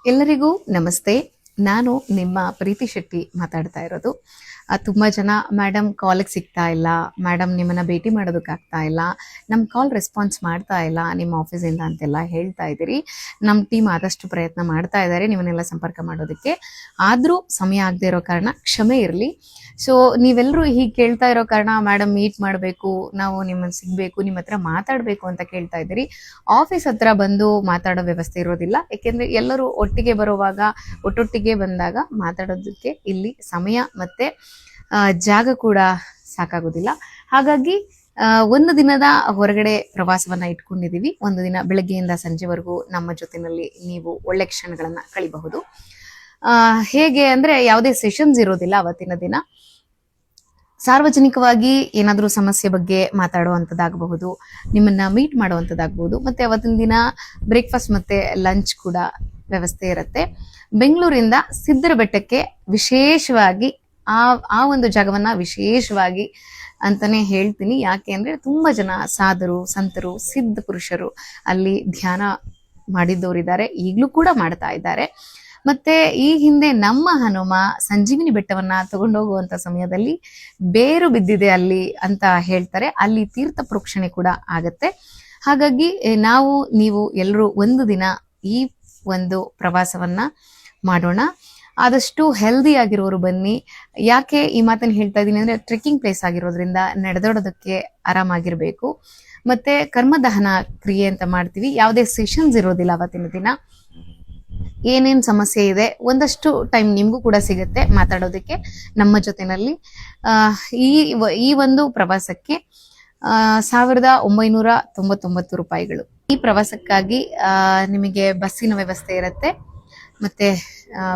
ಎಲ್ಲರಿಗೂ ನಮಸ್ತೆ. ನಾನು ನಿಮ್ಮ ಪ್ರೀತಿ ಶೆಟ್ಟಿ ಮಾತಾಡ್ತಾ ಇರೋದು. ತುಂಬ ಜನ ಮೇಡಮ್ ಕಾಲಿಗೆ ಸಿಗ್ತಾ ಇಲ್ಲ, ಮೇಡಮ್ ನಿಮ್ಮನ್ನು ಭೇಟಿ ಮಾಡೋದಕ್ಕಾಗ್ತಾ ಇಲ್ಲ, ನಮ್ಮ ಕಾಲ್ ರೆಸ್ಪಾನ್ಸ್ ಮಾಡ್ತಾ ಇಲ್ಲ ನಿಮ್ಮ ಆಫೀಸಿಂದ ಅಂತೆಲ್ಲ ಹೇಳ್ತಾ ಇದ್ದೀರಿ. ನಮ್ಮ ಟೀಮ್ ಆದಷ್ಟು ಪ್ರಯತ್ನ ಮಾಡ್ತಾ ಇದ್ದಾರೆ ನಿಮ್ಮನ್ನೆಲ್ಲ ಸಂಪರ್ಕ ಮಾಡೋದಕ್ಕೆ. ಆದರೂ ಸಮಯ ಆಗದೆ ಇರೋ ಕಾರಣ ಕ್ಷಮೆ ಇರಲಿ. ಸೊ ನೀವೆಲ್ಲರೂ ಹೀಗೆ ಕೇಳ್ತಾ ಇರೋ ಕಾರಣ ಮೇಡಮ್ ಮೀಟ್ ಮಾಡಬೇಕು, ನಾವು ನಿಮ್ಮನ್ನು ಸಿಗಬೇಕು, ನಿಮ್ಮ ಹತ್ರ ಮಾತಾಡಬೇಕು ಅಂತ ಕೇಳ್ತಾ ಇದ್ದೀರಿ. ಆಫೀಸ್ ಹತ್ರ ಬಂದು ಮಾತಾಡೋ ವ್ಯವಸ್ಥೆ ಇರೋದಿಲ್ಲ. ಏಕೆಂದರೆ ಎಲ್ಲರೂ ಒಟ್ಟಿಗೆ ಬರುವಾಗ ಒಟ್ಟೊಟ್ಟಿಗೆ ಬಂದಾಗ ಮಾತಾಡೋದಕ್ಕೆ ಇಲ್ಲಿ ಸಮಯ ಮತ್ತು ಜಾಗ ಕೂಡ ಸಾಕಾಗೋದಿಲ್ಲ. ಹಾಗಾಗಿ ಒಂದು ದಿನದ ಹೊರಗಡೆ ಪ್ರವಾಸವನ್ನು ಇಟ್ಕೊಂಡಿದ್ದೀವಿ. ಒಂದು ದಿನ ಬೆಳಗ್ಗೆಯಿಂದ ಸಂಜೆವರೆಗೂ ನಮ್ಮ ಜೊತೆಯಲ್ಲಿ ನೀವು ಒಳ್ಳೆ ಕ್ಷಣಗಳನ್ನು ಕಳಿಬಹುದು. ಹೇಗೆ ಅಂದರೆ ಯಾವುದೇ ಸೆಷನ್ಸ್ ಇರೋದಿಲ್ಲ ಅವತ್ತಿನ ದಿನ. ಸಾರ್ವಜನಿಕವಾಗಿ ಏನಾದರೂ ಸಮಸ್ಯೆ ಬಗ್ಗೆ ಮಾತಾಡುವಂಥದ್ದಾಗಬಹುದು, ನಿಮ್ಮನ್ನು ಮೀಟ್ ಮಾಡುವಂಥದ್ದಾಗಬಹುದು. ಮತ್ತು ಅವತ್ತಿನ ದಿನ ಬ್ರೇಕ್ಫಾಸ್ಟ್ ಮತ್ತು ಲಂಚ್ ಕೂಡ ವ್ಯವಸ್ಥೆ ಇರುತ್ತೆ. ಬೆಂಗಳೂರಿಂದ ಸಿದ್ದರ ಬೆಟ್ಟಕ್ಕೆ ವಿಶೇಷವಾಗಿ ಆ ಒಂದು ಜಾಗವನ್ನು ವಿಶೇಷವಾಗಿ ಅಂತಲೇ ಹೇಳ್ತೀನಿ. ಯಾಕೆ ಅಂದರೆ ತುಂಬ ಜನ ಸಾಧರು, ಸಂತರು, ಸಿದ್ಧ ಪುರುಷರು ಅಲ್ಲಿ ಧ್ಯಾನ ಮಾಡಿದ್ದವರಿದ್ದಾರೆ, ಈಗಲೂ ಕೂಡ ಮಾಡ್ತಾ ಇದ್ದಾರೆ. ಮತ್ತೆ ಈ ಹಿಂದೆ ನಮ್ಮ ಹನುಮ ಸಂಜೀವಿನಿ ಬೆಟ್ಟವನ್ನ ತಗೊಂಡೋಗುವಂತ ಸಮಯದಲ್ಲಿ ಬೇರು ಬಿದ್ದಿದೆ ಅಲ್ಲಿ ಅಂತ ಹೇಳ್ತಾರೆ. ಅಲ್ಲಿ ತೀರ್ಥ ಪ್ರೋಕ್ಷಣೆ ಕೂಡ ಆಗತ್ತೆ. ಹಾಗಾಗಿ ನೀವು ಎಲ್ಲರೂ ಒಂದು ದಿನ ಈ ಒಂದು ಪ್ರವಾಸವನ್ನ ಮಾಡೋಣ. ಆದಷ್ಟು ಹೆಲ್ದಿ ಆಗಿರೋರು ಬನ್ನಿ. ಯಾಕೆ ಈ ಮಾತನ್ನು ಹೇಳ್ತಾ ಇದ್ದೀನಿ ಅಂದ್ರೆ, ಟ್ರೆಕ್ಕಿಂಗ್ ಪ್ಲೇಸ್ ಆಗಿರೋದ್ರಿಂದ ನಡೆದಾಡೋದಕ್ಕೆ ಆರಾಮಾಗಿರ್ಬೇಕು. ಮತ್ತೆ ಕರ್ಮದಹನ ಕ್ರಿಯೆ ಅಂತ ಮಾಡ್ತೀವಿ. ಯಾವುದೇ ಸೆಷನ್ಸ್ ಇರೋದಿಲ್ಲ ಅವತ್ತಿನ ದಿನ. ಏನೇನು ಸಮಸ್ಯೆ ಇದೆ ಒಂದಷ್ಟು ಟೈಮ್ ನಿಮಗೂ ಕೂಡ ಸಿಗುತ್ತೆ ಮಾತಾಡೋದಕ್ಕೆ ನಮ್ಮ ಜೊತೆನಲ್ಲಿ. ಈ ಒಂದು ಪ್ರವಾಸಕ್ಕೆ 1999 ರೂಪಾಯಿಗಳು. ಈ ಪ್ರವಾಸಕ್ಕಾಗಿ ನಿಮಗೆ ಬಸ್ಸಿನ ವ್ಯವಸ್ಥೆ ಇರುತ್ತೆ, ಮತ್ತೆ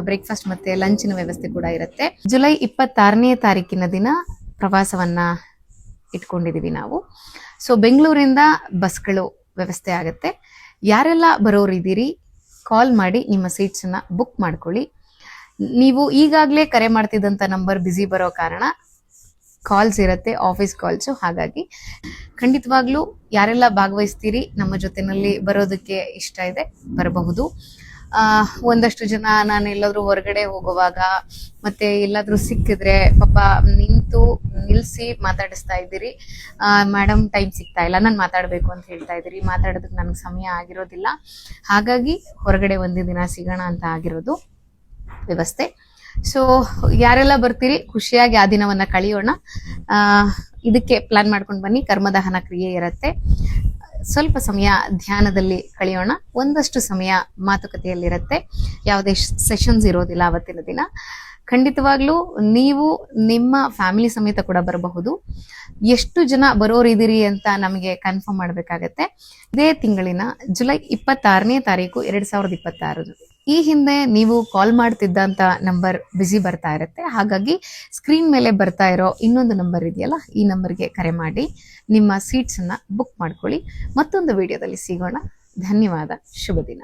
ಬ್ರೇಕ್ಫಾಸ್ಟ್ ಮತ್ತೆ ಲಂಚಿನ ವ್ಯವಸ್ಥೆ ಕೂಡ ಇರುತ್ತೆ. ಜುಲೈ 26ನೇ ತಾರೀಕಿನ ದಿನ ಪ್ರವಾಸವನ್ನ ಇಟ್ಕೊಂಡಿದೀವಿ ನಾವು. ಸೊ ಬೆಂಗಳೂರಿಂದ ಬಸ್ಗಳು ವ್ಯವಸ್ಥೆ ಆಗುತ್ತೆ. ಯಾರೆಲ್ಲ ಬರೋರಿದ್ದೀರಿ ಕಾಲ್ ಮಾಡಿ ನಿಮ್ಮ ಸೀಟ್ಸನ್ನ ಬುಕ್ ಮಾಡ್ಕೊಳ್ಳಿ. ನೀವು ಈಗಾಗಲೇ ಕರೆ ಮಾಡ್ತಿದ್ದಂಥ ನಂಬರ್ ಬ್ಯುಸಿ ಬರೋ ಕಾರಣ ಕಾಲ್ಸ್ ಇರುತ್ತೆ, ಆಫೀಸ್ ಕಾಲ್ಸು. ಹಾಗಾಗಿ ಖಂಡಿತವಾಗ್ಲೂ ಯಾರೆಲ್ಲ ಭಾಗವಹಿಸ್ತೀರಿ ನಮ್ಮ ಜೊತೆನಲ್ಲಿ ಬರೋದಕ್ಕೆ ಇಷ್ಟ ಇದೆ ಬರಬಹುದು. ಒಂದಷ್ಟು ಜನ ನಾನು ಎಲ್ಲಾದ್ರೂ ಹೊರಗಡೆ ಹೋಗುವಾಗ ಮತ್ತೆ ಎಲ್ಲಾದ್ರೂ ಸಿಕ್ಕಿದ್ರೆ ಪಾಪ ನಿಲ್ಸಿ ಮಾತಾಡಿಸ್ತಾ ಇದ್ದೀರಿ. ಮೇಡಮ್ ಟೈಮ್ ಸಿಗ್ತಾ ಇಲ್ಲ, ನಾನು ಮಾತಾಡಬೇಕು ಅಂತ ಹೇಳ್ತಾ ಇದ್ದೀರಿ. ಮಾತಾಡೋದಕ್ಕೆ ನನಗೆ ಸಮಯ ಆಗಿರೋದಿಲ್ಲ, ಹಾಗಾಗಿ ಹೊರಗಡೆ ಒಂದು ದಿನ ಸಿಗೋಣ ಅಂತ ಆಗಿರೋದು ವ್ಯವಸ್ಥೆ. ಸೊ ಯಾರೆಲ್ಲ ಬರ್ತೀರಿ ಖುಷಿಯಾಗಿ ಆ ದಿನವನ್ನ ಕಳೆಯೋಣ. ಇದಕ್ಕೆ ಪ್ಲಾನ್ ಮಾಡ್ಕೊಂಡು ಬನ್ನಿ. ಕರ್ಮದಹನ ಕ್ರಿಯೆ ಇರುತ್ತೆ, ಸ್ವಲ್ಪ ಸಮಯ ಧ್ಯಾನದಲ್ಲಿ ಕಳೆಯೋಣ, ಒಂದಷ್ಟು ಸಮಯ ಮಾತುಕತೆಯಲ್ಲಿರುತ್ತೆ. ಯಾವುದೇ ಸೆಷನ್ಸ್ ಇರೋದಿಲ್ಲ ಅವತ್ತಿನ ದಿನ. ಖಂಡಿತವಾಗ್ಲೂ ನೀವು ನಿಮ್ಮ ಫ್ಯಾಮಿಲಿ ಸಮೇತ ಕೂಡ ಬರಬಹುದು. ಎಷ್ಟು ಜನ ಬರೋರಿದ್ದೀರಿ ಅಂತ ನಮಗೆ ಕನ್ಫರ್ಮ್ ಮಾಡಬೇಕಾಗತ್ತೆ. ಇದೇ ತಿಂಗಳಿನ ಜುಲೈ 26ನೇ ತಾರೀಕು 2026. ಈ ಹಿಂದೆ ನೀವು ಕಾಲ್ ಮಾಡ್ತಿದ್ದಂಥ ನಂಬರ್ ಬ್ಯುಸಿ ಬರ್ತಾ ಇರುತ್ತೆ. ಹಾಗಾಗಿ ಸ್ಕ್ರೀನ್ ಮೇಲೆ ಬರ್ತಾ ಇರೋ ಇನ್ನೊಂದು ನಂಬರ್ ಇದೆಯಲ್ಲ, ಈ ನಂಬರ್ಗೆ ಕರೆ ಮಾಡಿ ನಿಮ್ಮ ಸೀಟ್ಸನ್ನು ಬುಕ್ ಮಾಡ್ಕೊಳ್ಳಿ. ಮತ್ತೊಂದು ವಿಡಿಯೋದಲ್ಲಿ ಸಿಗೋಣ. ಧನ್ಯವಾದ. ಶುಭ ದಿನ.